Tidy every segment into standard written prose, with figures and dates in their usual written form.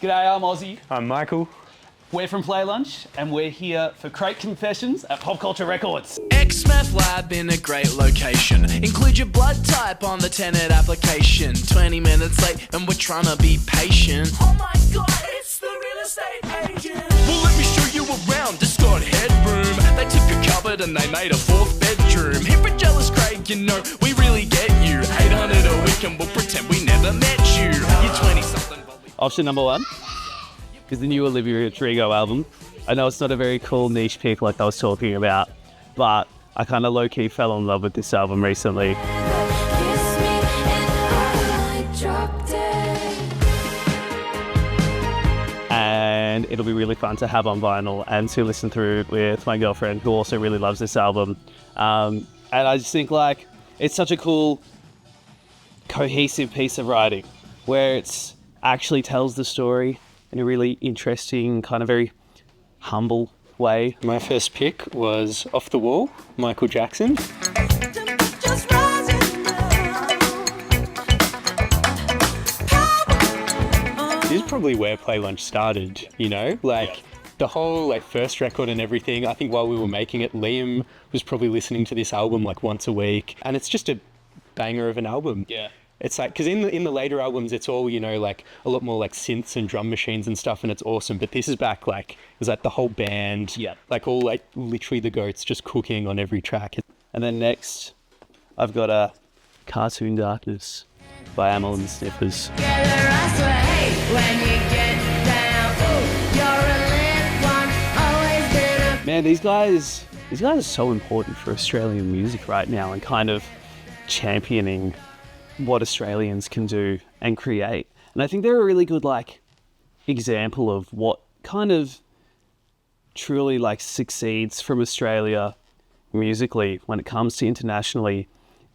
G'day, I'm Ozzy. I'm Michael. We're from Playlunch, and we're here for Crate Confessions at Popcultcha Records. X-Meth Lab in a great location. Include your blood type on the Tentative application. 20 minutes late and we're trying to be patient. Oh my god, it's the real estate agent. Well, let me show you around. It's got headroom. They took a cupboard and they made a 4th bedroom. Here for jealous Craig, you know, we really get you. 800 a week and we'll pretend we never met you. You're 20-something. Option number 1 is the new Olivia Rodrigo album. I know it's not a very cool niche pick like I was talking about, but I kind of low-key fell in love with this album recently. And it'll be really fun to have on vinyl and to listen through with my girlfriend, who also really loves this album. And I just think like it's such a cool, cohesive piece of writing where it's actually tells the story in a really interesting, kind of very humble way. My first pick was Off the Wall, Michael Jackson. This is probably where Playlunch started, you know? The whole first record and everything. I think while we were making it, Liam was probably listening to this album once a week. And it's just a banger of an album. Yeah. It's because in the later albums, it's all, a lot more synths and drum machines and stuff, and it's awesome. But this is back, it was the whole band. Yeah. Literally the goats just cooking on every track. And then next, I've got a Cartoon Darkness by Amyl and Sniffers. Man, these guys are so important for Australian music right now and kind of championing what Australians can do and create. And I think they're a really good example of what kind of truly succeeds from Australia musically when it comes to internationally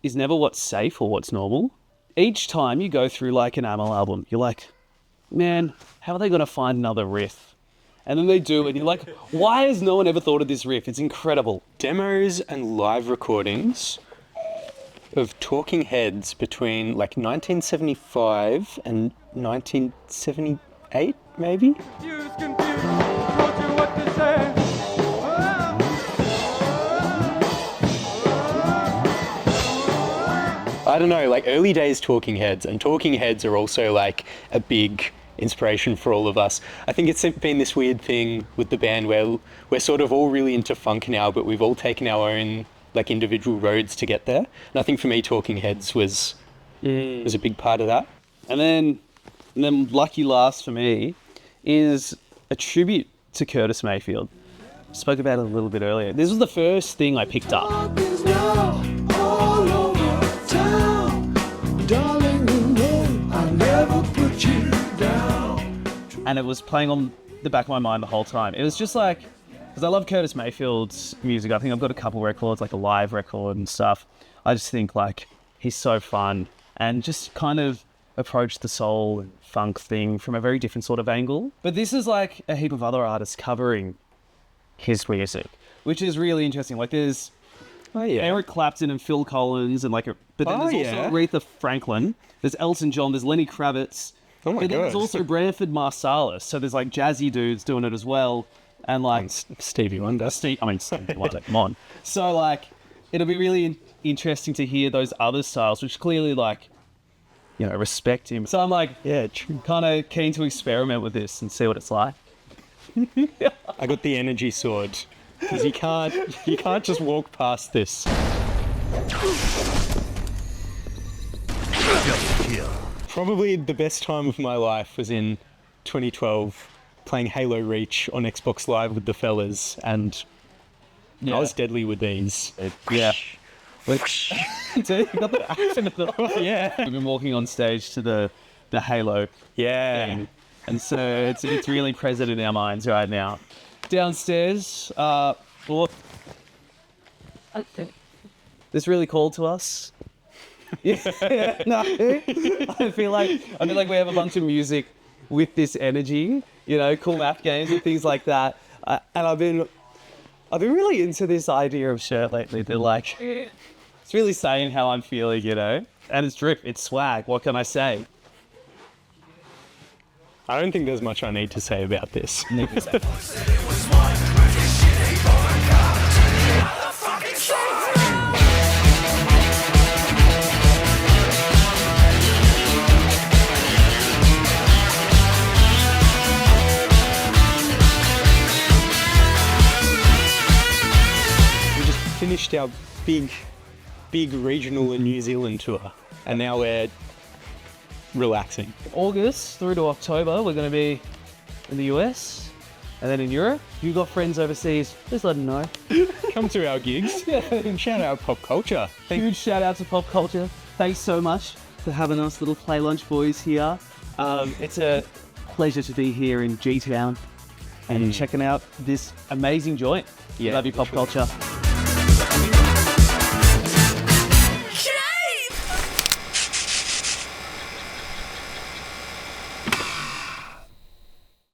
is never what's safe or what's normal. Each time you go through an Amyl album, you're like, man, how are they going to find another riff? And then they do, and you're like, why has no one ever thought of this riff? It's incredible. Demos and live recordings of Talking Heads between 1975 and 1978, maybe? I don't know, early days Talking Heads, and Talking Heads are also a big inspiration for all of us. I think it's been this weird thing with the band where we're sort of all really into funk now, but we've all taken our own individual roads to get there. And I think for me, Talking Heads was a big part of that. And then lucky last for me is a tribute to Curtis Mayfield. Spoke about it a little bit earlier. This was the first thing I picked up. And it was playing on the back of my mind the whole time. It was just because I love Curtis Mayfield's music. I think I've got a couple records, a live record and stuff. I just think he's so fun and just kind of approached the soul and funk thing from a very different sort of angle. But this is a heap of other artists covering his music, which is really interesting. There's Eric Clapton and Phil Collins and but then there's also Aretha Franklin. There's Elton John. There's Lenny Kravitz. Oh my god. There's also Branford Marsalis. So there's jazzy dudes doing it as well. And Stevie Wonder. Stevie Wonder, come on. So it'll be really interesting to hear those other styles, which clearly respect him. So I'm kind of keen to experiment with this and see what it's like. I got the energy sword because you can't just walk past this. Probably the best time of my life was in 2012. Playing Halo Reach on Xbox Live with the fellas, and I was deadly with these. Yeah. You got the accent of the... Yeah. We've been walking on stage to the Halo thing, and so it's really present in our minds right now. Downstairs, this really called to us. Yeah, no. I feel like we have a bunch of music with this energy, cool math games and things like that. And I've been really into this idea of shirt lately. They're it's really saying how I'm feeling, And it's drip, it's swag. What can I say? I don't think there's much I need to say about this. Finished our big regional and New Zealand tour, and now we're relaxing. August through to October, we're going to be in the US and then in Europe. If you've got friends overseas, just let them know. Come to our gigs. And shout out Popcultcha. Huge shout out to Popcultcha. Thanks so much for having us little Playlunch boys here. It's a pleasure to be here in G-Town and checking out this amazing joint. Love you, Popcultcha.